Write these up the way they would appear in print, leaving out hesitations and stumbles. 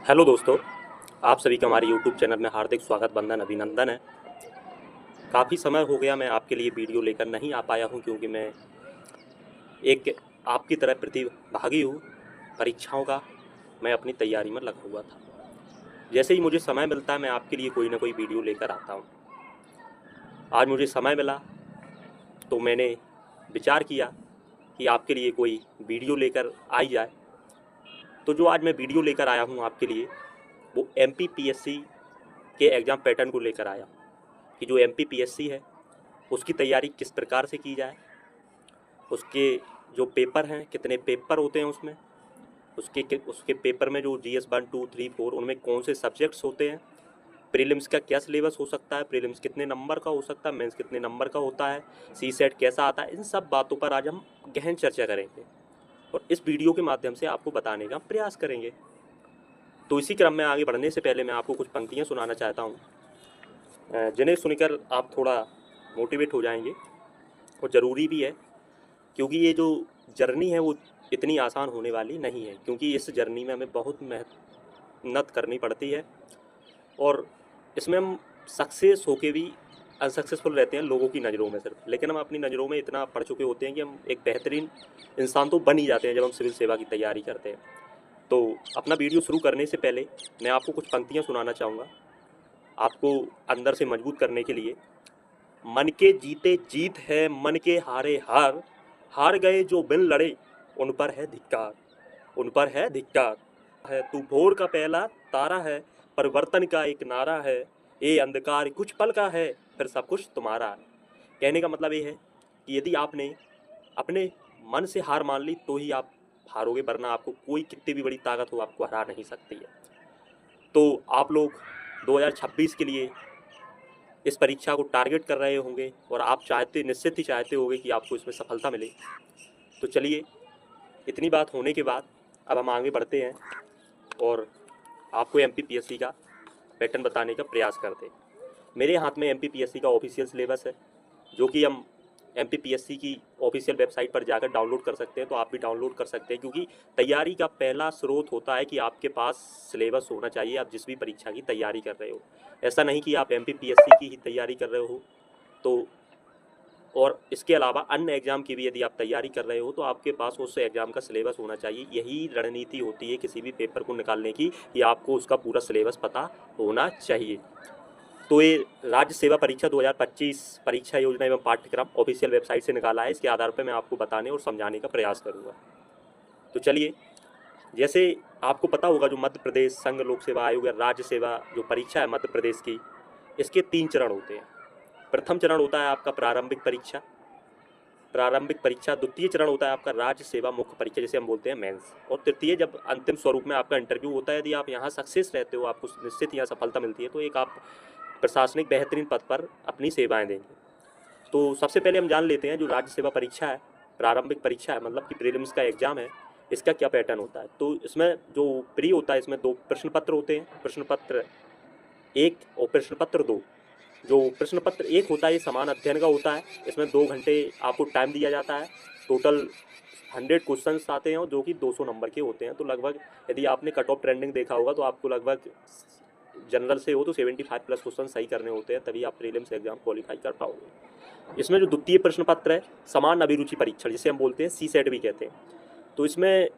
Hello दोस्तों, आप सभी का हमारे यूट्यूब चैनल में हार्दिक स्वागत, वंदन, अभिनंदन है। काफ़ी समय हो गया मैं आपके लिए वीडियो लेकर नहीं आ पाया हूं, क्योंकि मैं एक आपकी तरह प्रतिभागी हूं। परीक्षाओं का मैं अपनी तैयारी में लगा हुआ था। जैसे ही मुझे समय मिलता है मैं आपके लिए कोई ना कोई वीडियो लेकर आता हूं। आज मुझे समय मिला तो मैंने विचार किया कि आपके लिए कोई वीडियो लेकर आई जाए। तो जो आज मैं वीडियो लेकर आया हूँ आपके लिए, वो MPPSC के एग्ज़ाम पैटर्न को लेकर आया कि जो MPPSC है उसकी तैयारी किस प्रकार से की जाए, उसके जो पेपर हैं कितने पेपर होते हैं उसमें, उसके पेपर में जो GS 1 2 3 4 उनमें कौन से सब्जेक्ट्स होते हैं, प्रीलिम्स का क्या सिलेबस हो सकता है, प्रीलिम्स कितने नंबर का हो सकता है, मेंस कितने नंबर का होता है, CSET कैसा आता है, इन सब बातों पर आज हम गहन चर्चा करेंगे और इस वीडियो के माध्यम से आपको बताने का प्रयास करेंगे। तो इसी क्रम में आगे बढ़ने से पहले मैं आपको कुछ पंक्तियाँ सुनाना चाहता हूँ, जिन्हें सुनकर आप थोड़ा मोटिवेट हो जाएंगे और ज़रूरी भी है, क्योंकि ये जो जर्नी है वो इतनी आसान होने वाली नहीं है, क्योंकि इस जर्नी में हमें बहुत मेहनत करनी पड़ती है और इसमें हम सक्सेस होके भी अनसक्सेसफुल रहते हैं लोगों की नज़रों में सिर्फ, लेकिन हम अपनी नज़रों में इतना पढ़ चुके होते हैं कि हम एक बेहतरीन इंसान तो बन ही जाते हैं जब हम सिविल सेवा की तैयारी करते हैं। तो अपना वीडियो शुरू करने से पहले मैं आपको कुछ पंक्तियाँ सुनाना चाहूँगा, आपको अंदर से मजबूत करने के लिए। मन के जीते जीत है, मन के हारे हार, हार गए जो बिन लड़े उन पर है धिक्कार, उन पर है धिक्कार है। तू भोर का पहला तारा है, परिवर्तन का एक नारा है, ये अंधकार कुछ पल का है, फिर सब कुछ तुम्हारा है। कहने का मतलब ये है कि यदि आपने अपने मन से हार मान ली तो ही आप हारोगे, वरना आपको कोई कितनी भी बड़ी ताकत हो आपको हरा नहीं सकती है। तो आप लोग 2026 के लिए इस परीक्षा को टारगेट कर रहे होंगे और आप निश्चित ही चाहते होंगे कि आपको इसमें सफलता मिले। तो चलिए, इतनी बात होने के बाद अब हम आगे बढ़ते हैं और आपको MPPSC का पैटर्न बताने का प्रयास करते हैं। मेरे हाथ में MPPSC का ऑफिशियल सिलेबस है, जो कि हम MPPSC की ऑफिशियल वेबसाइट पर जाकर डाउनलोड कर सकते हैं। तो आप भी डाउनलोड कर सकते हैं, क्योंकि तैयारी का पहला स्रोत होता है कि आपके पास सिलेबस होना चाहिए। आप जिस भी परीक्षा की तैयारी कर रहे हो, ऐसा नहीं कि आप MPPSC की ही तैयारी कर रहे हो तो, और इसके अलावा अन्य एग्ज़ाम की भी यदि आप तैयारी कर रहे हो तो आपके पास उस एग्ज़ाम का सिलेबस होना चाहिए। यही रणनीति होती है किसी भी पेपर को निकालने की, कि आपको उसका पूरा सिलेबस पता होना चाहिए। तो ये राज्य सेवा परीक्षा 2025 परीक्षा योजना एवं पाठ्यक्रम ऑफिशियल वेबसाइट से निकाला है। इसके आधार पर मैं आपको बताने और समझाने का प्रयास करूँगा। तो चलिए, जैसे आपको पता होगा, जो मध्य प्रदेश संघ लोक सेवा आयोग या राज्य सेवा जो परीक्षा है मध्य प्रदेश की, इसके 3 चरण होते हैं। प्रथम चरण होता है आपका प्रारंभिक परीक्षा, द्वितीय चरण होता है आपका राज्य सेवा मुख्य परीक्षा, जिसे हम बोलते हैं मेंस, और तृतीय जब अंतिम स्वरूप में आपका इंटरव्यू होता है। यदि आप यहाँ सक्सेस रहते हो, आपको निश्चित यहाँ सफलता मिलती है, तो एक आप प्रशासनिक बेहतरीन पद पर अपनी सेवाएं देंगे। तो सबसे पहले हम जान लेते हैं, जो राज्य सेवा परीक्षा है, प्रारंभिक परीक्षा है, मतलब कि प्रीलिम्स का एग्जाम है, इसका क्या पैटर्न होता है। तो इसमें जो प्री होता है, इसमें 2 प्रश्न पत्र होते हैं, प्रश्न पत्र 1 और प्रश्न पत्र 2। जो प्रश्न पत्र 1 होता है ये समान अध्ययन का होता है। इसमें 2 घंटे आपको टाइम दिया जाता है। टोटल 100 क्वेश्चंस आते हैं और जो कि 200 नंबर के होते हैं। तो लगभग, यदि आपने कट ऑफ ट्रेंडिंग देखा होगा, तो आपको लगभग जनरल से हो तो 75 प्लस क्वेश्चन सही करने होते हैं, तभी आप प्रीलिम्स एग्जाम क्वालिफाई कर पाओगे। इसमें जो द्वितीय प्रश्न पत्र है, समान अभिरुचि परीक्षण, जिसे हम बोलते हैं CSET भी कहते हैं, तो इसमें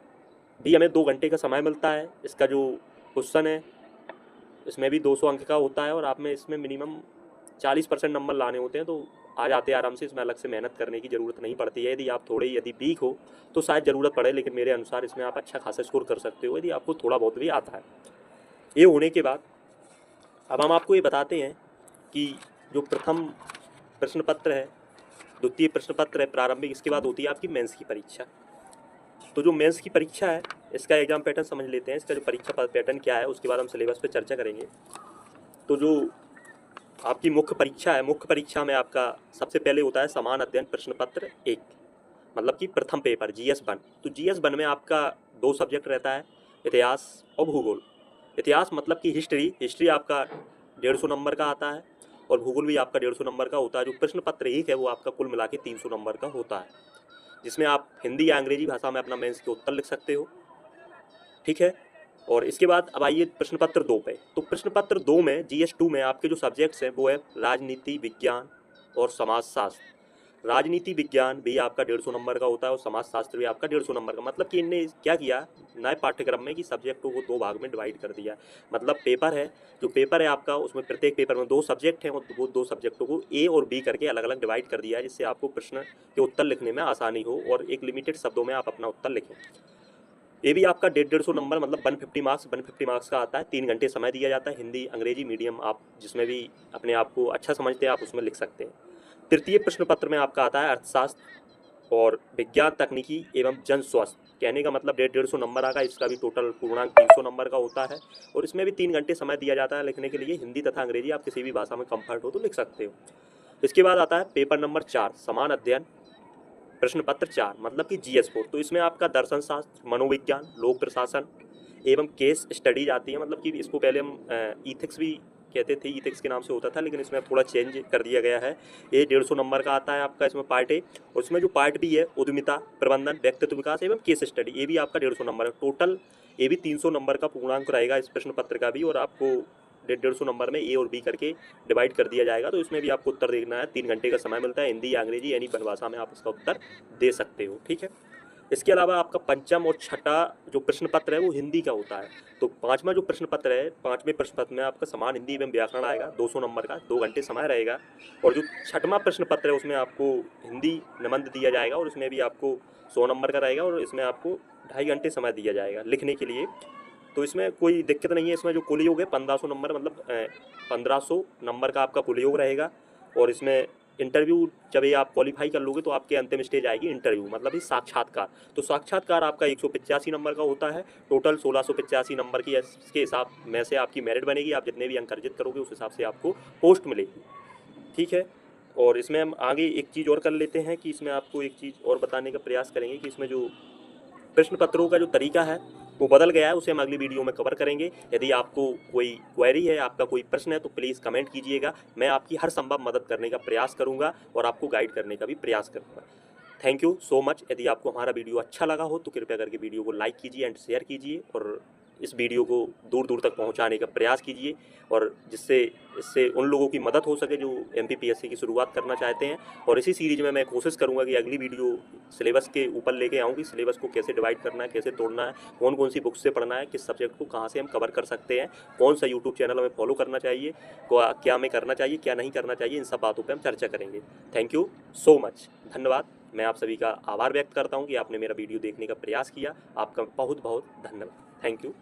भी हमें 2 घंटे का समय मिलता है। इसका जो क्वेश्चन है इसमें भी 200 अंक का होता है और आप में इसमें मिनिमम 40% नंबर लाने होते हैं। तो आ जाते हैं आराम से, इसमें अलग से मेहनत करने की ज़रूरत नहीं पड़ती है। यदि आप यदि वीक हो तो शायद ज़रूरत पड़े, लेकिन मेरे अनुसार इसमें आप अच्छा खासा स्कोर कर सकते हो यदि आपको थोड़ा बहुत भी आता है। ये होने के बाद अब हम आपको ये बताते हैं कि जो प्रथम प्रश्न पत्र है, द्वितीय प्रश्न पत्र है प्रारंभिक, इसके बाद होती है आपकी मेंस की परीक्षा। तो जो मेंस की परीक्षा है, इसका एग्जाम पैटर्न समझ लेते हैं। इसका जो परीक्षा पैटर्न क्या है, उसके बाद हम सिलेबस पे चर्चा करेंगे। तो जो आपकी मुख्य परीक्षा है, मुख्य परीक्षा में आपका सबसे पहले होता है समान अध्ययन प्रश्न पत्र 1, मतलब कि प्रथम पेपर GS 1। तो GS 1 में आपका 2 सब्जेक्ट रहता है, इतिहास और भूगोल। इतिहास मतलब कि हिस्ट्री आपका 150 नंबर का आता है और भूगोल भी आपका 150 नंबर का होता है। जो प्रश्न पत्र 1 है वो आपका कुल मिला के 300 नंबर का होता है, जिसमें आप हिंदी या अंग्रेजी भाषा में अपना मेंस के उत्तर लिख सकते हो। ठीक है, और इसके बाद अब आइए प्रश्न पत्र 2 पे। तो प्रश्न पत्र 2 में GS2 में आपके जो सब्जेक्ट्स हैं वो है राजनीति विज्ञान और समाजशास्त्र। राजनीति विज्ञान भी आपका 150 नंबर का होता है और समाजशास्त्र भी आपका 150 नंबर का। मतलब कि इनने क्या किया नए पाठ्यक्रम में कि सब्जेक्टों को 2 भाग में डिवाइड कर दिया। मतलब पेपर है, जो पेपर है आपका उसमें प्रत्येक पेपर में 2 सब्जेक्ट हैं और वो 2 सब्जेक्टों को A और B करके अलग अलग डिवाइड कर दिया है, जिससे आपको प्रश्न के उत्तर लिखने में आसानी हो और एक लिमिटेड शब्दों में आप अपना उत्तर लिखें। ये भी आपका 150 नंबर मतलब 150 मार्क्स का आता है। 3 घंटे समय दिया जाता है। हिंदी अंग्रेजी मीडियम आप जिसमें भी अपने आप को अच्छा समझते हैं आप उसमें लिख सकते हैं। तृतीय प्रश्न पत्र में आपका आता है अर्थशास्त्र और विज्ञान तकनीकी एवं जन स्वास्थ्य। कहने का मतलब 150 नंबर आएगा। इसका भी टोटल पूर्णांक 300 नंबर का होता है और इसमें भी 3 घंटे समय दिया जाता है लिखने के लिए। हिंदी तथा अंग्रेजी आप किसी भी भाषा में कंफर्ट हो तो लिख सकते हो। इसके बाद आता है पेपर नंबर 4 समान अध्ययन प्रश्न पत्र 4 मतलब कि GS4। तो इसमें आपका दर्शन शास्त्र, मनोविज्ञान, लोक प्रशासन एवं केस स्टडीज आती है। मतलब कि इसको पहले हम इथिक्स भी कहते थे, इथिक्स के नाम से होता था, लेकिन इसमें थोड़ा चेंज कर दिया गया है। ये 150 नंबर का आता है आपका। इसमें पार्ट ए और इसमें जो पार्ट बी है उद्यमिता, प्रबंधन, व्यक्तित्व विकास एवं केस स्टडी, ये भी आपका 150 नंबर है। टोटल ये भी 300 नंबर का पूर्णांक रहेगा इस प्रश्न पत्र का भी और आपको 150 नंबर में A और B करके डिवाइड कर दिया जाएगा। तो इसमें भी आपको उत्तर देखना है। 3 घंटे का समय मिलता है। हिंदी या अंग्रेजी यानी भाषा में आप इसका उत्तर दे सकते हो। ठीक है। इसके अलावा आपका पंचम और छठा जो प्रश्न पत्र है वो हिंदी का होता है। तो पांचवा जो प्रश्न पत्र है, पांचवें प्रश्न पत्र में आपका समान हिंदी एवं व्याकरण आएगा 200 नंबर का, 2 घंटे समय रहेगा। और जो छठवां प्रश्न पत्र है उसमें आपको हिंदी निबंध दिया जाएगा और उसमें भी आपको 100 नंबर का रहेगा और इसमें आपको 2.5 घंटे समय दिया जाएगा लिखने के लिए। तो इसमें कोई दिक्कत नहीं है। इसमें जो कुल योग है 1500 नंबर मतलब 1500 नंबर का आपका कुल योग रहेगा। और इसमें इंटरव्यू जब ये आप क्वालिफाई कर लोगे तो आपके अंतिम स्टेज आएगी इंटरव्यू मतलब ये साक्षात्कार। तो साक्षात्कार आपका 185 नंबर का होता है। टोटल 1685 नंबर की इसके हिसाब में से आपकी मेरिट बनेगी। आप जितने भी अंक अर्जित करोगे उस हिसाब से आपको पोस्ट मिलेगी। ठीक है। और इसमें हम आगे एक चीज़ और कर लेते हैं कि इसमें आपको एक चीज़ और बताने का प्रयास करेंगे कि इसमें जो प्रश्न पत्रों का जो तरीका है वो बदल गया है, उसे हम अगली वीडियो में कवर करेंगे। यदि आपको कोई क्वेरी है, आपका कोई प्रश्न है तो प्लीज़ कमेंट कीजिएगा। मैं आपकी हर संभव मदद करने का प्रयास करूंगा और आपको गाइड करने का भी प्रयास करूंगा। Thank you so much. यदि आपको हमारा वीडियो अच्छा लगा हो तो कृपया करके वीडियो को लाइक कीजिए एंड शेयर कीजिए और इस वीडियो को दूर दूर तक पहुंचाने का प्रयास कीजिए और जिससे इससे उन लोगों की मदद हो सके जो MPPSC की शुरुआत करना चाहते हैं। और इसी सीरीज़ में मैं कोशिश करूंगा कि अगली वीडियो सिलेबस के ऊपर लेके आऊँ कि सिलेबस को कैसे डिवाइड करना है, कैसे तोड़ना है, कौन कौन सी बुक्स से पढ़ना है, किस सब्जेक्ट को कहाँ से हम कवर कर सकते हैं, कौन सा यूट्यूब चैनल हमें फॉलो करना चाहिए, क्या हमें करना चाहिए, क्या नहीं करना चाहिए, इन सब बातों पर हम चर्चा करेंगे। Thank you so much. धन्यवाद। मैं आप सभी का आभार व्यक्त करता हूँ कि आपने मेरा वीडियो देखने का प्रयास किया। आपका बहुत बहुत धन्यवाद। Thank you.